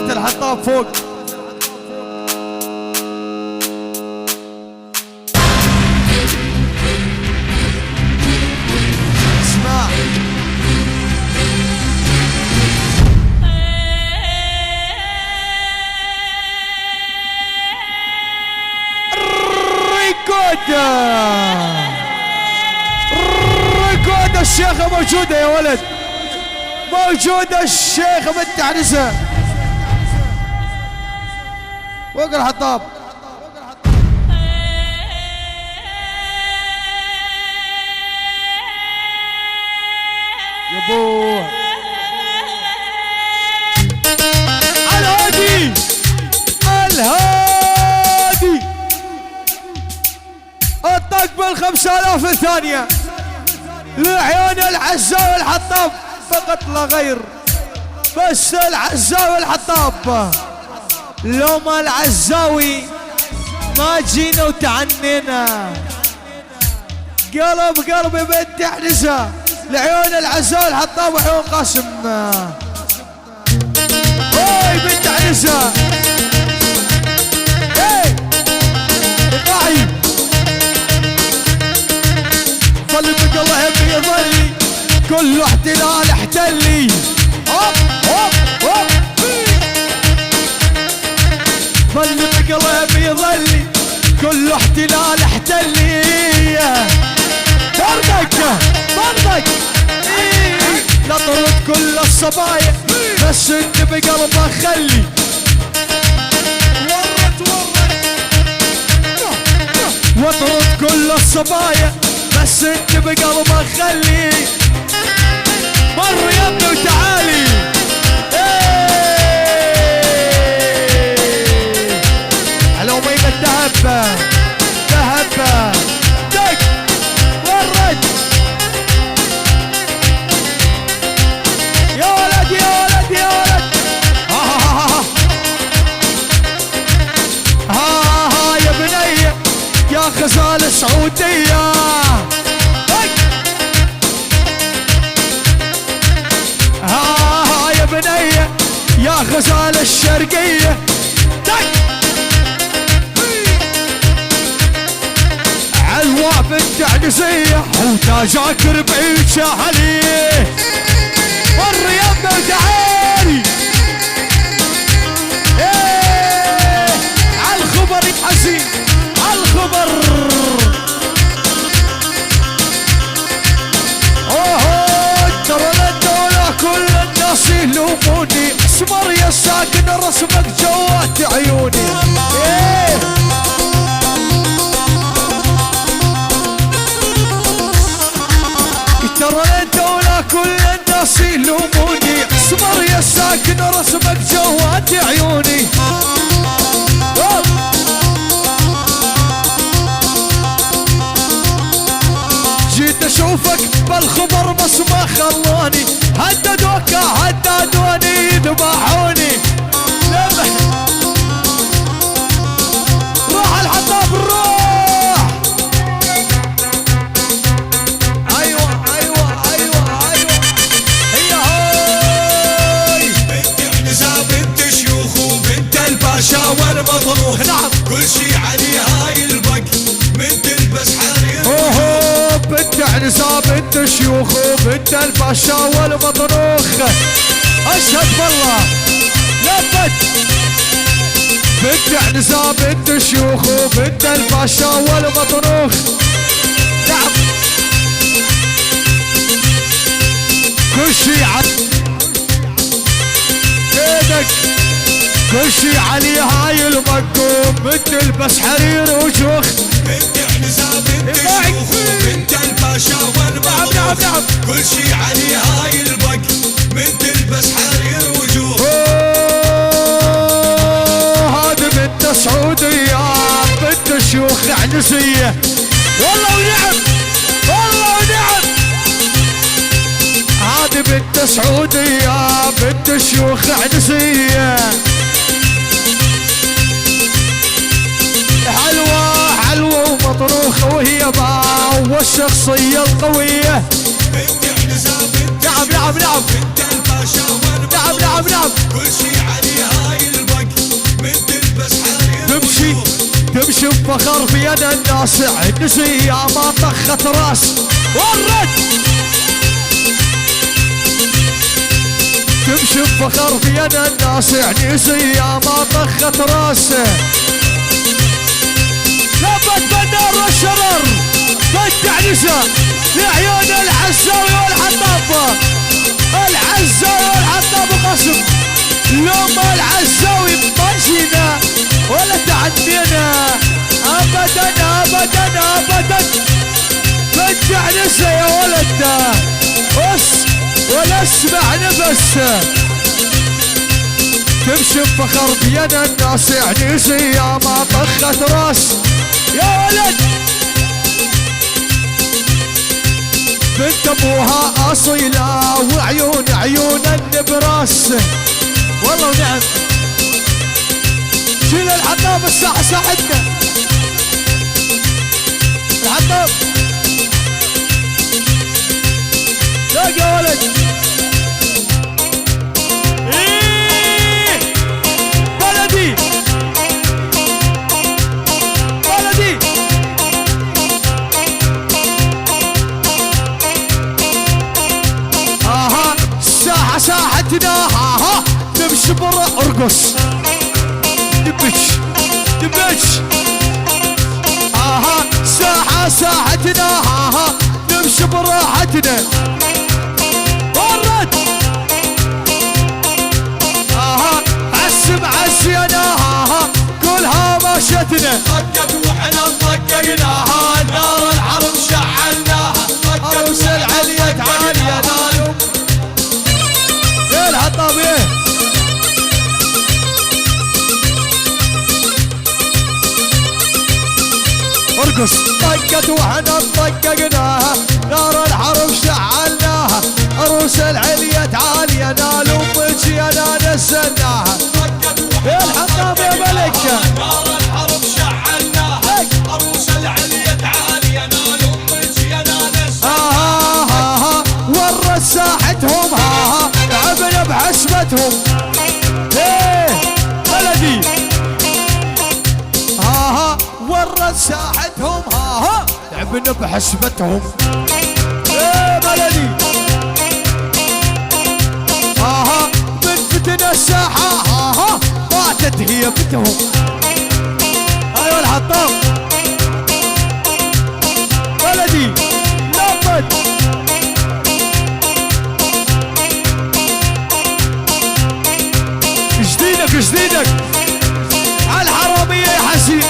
بنت الحطاب فوق. اسمع ريكودا الشيخة موجودة يا ولد، موجودة الشيخة بنت عنسة فوق الحطاب. يا ابوه الهادي الهادي الطقبة 5000 ثانية لعيون العزاوي الحطاب فقط لا غير، بس العزاوي الحطاب. لو ما العزاوي ما جينا وتعنينا. قلب قلبي بنت عنسة لعيون العزاوي الحطاب وعيون قاسم. اوي بنت عنسة اي اقعي ظل بقلبي يظلي كل احتلال احتلي. هوب هوب هوب ظل بقلبي يظلي كل احتلال احتلي. برضك برضك لا طرد كل الصبايا بس انت بقلبك خلي. ورت واطرد كل الصبايا بس انت بقلبك خلي. مر يا ابني وتعالي على أميمة الذهب ذهب دق ورد. يا ولد يا ولد يا ولد ها يا بني يا غزال سعودية. ها يا بني يا غزال الشرقية. علوى بنت عنسية وتاجاك ربعي شاحلي. مر يمنا وتعالي ايه عالخبر يا حزين عالخبر. اوه ترى الدولة كل الناس يلوموني. اسمر يا ساكن رسمك جوات عيوني. ايه ترى الدولة كل الناس يلوموني. اسمر يا ساكن رسمك جوات عيوني. جيت اشوفك بالخبر بس ما خلوني. هددوك هددوني ذبحوني. روح الحطاب روح. ايوه ايوه ايوه ايوه هي هاي بنت عنسة بنت شيوخ وبنت الباشا والمطروح. نعم كل شي علي هاي البق من تلبس حرير. اوه بنت عنسة بنت شيوخ وبنت الباشا والمطروخ. اشهد بالله لبت بنت عنسة بنت شيوخ وبنت الباشا والمطروخ. نعم كل شي ايدك كل شي علي هاي المقوم من تلبس حرير وشوخ. بنت عنسة بنت شيوخ وبنت الباشا والمطروخ. نعم نعم كل شي علي هاي البق من تلبس حرير وجوه. هذه بنت سعودية بنت شيوخ عنسية. والله ونعم والله ونعم. هذه بنت سعودية بنت شيوخ عنسية. حلوة حلوة ومطروخة وهي باو والشخصية القوية. بنت عنسة بنت نعم نعم نعم بنت الباشا والمطروخ. نعم نعم نعم كل شي علي هاي فخر في انا الناس عنسي يا ما طخت راس ورد تمشي بفخر في انا الناس عنسي يا ما طخت راس لبت بنار والشرر فتح نساء لعيون العزاوي والحطاب العزاوي والحطاب قسم لوم العزاوي ماشينا ولا تعدينا ابدا ابدا ابدا فتح نساء يا ولد بس ولا اسمع نفس تمشي بفخر بيد الناس عنيسي يا ما طخت راس يا ولد بنت ابوها اصيله وعيون عيون النبراس والله ونعم شيل الحطاب الساحه ساعدنا الحطاب لاقي يا ولد بلدي بلدي اها الساحة ساحتنا اها تمشي برا ارقص دبش دبش اها ساحة ساحتنا اها نمشي براحتنا ورد اها عسم عسينا اها كلها ماشتنا طقت واحنا طققناها نار الحرب شعلناها عروس العليا تعاليا نالو يا الحطاب ايه ارقص طقت واحنا طققناها نار الحرب شعلناها عروس العليا تعاليا نالو امك انا نزلناها يا الحطاب يا ملكه نار الحرب شعلناها عروس العليا تعاليا نالو امك انا نزلناها ورت ساحتهم ها لعبنا بحسبتهم ايه بلدي ورت ساحتهم ها لعبنا بحسبتهم ايه بلدي من فتن الساحة ماتت هي بتهم ايوه الحطاب بلدي لبت جديدك جديدك عالحرامية يا حسين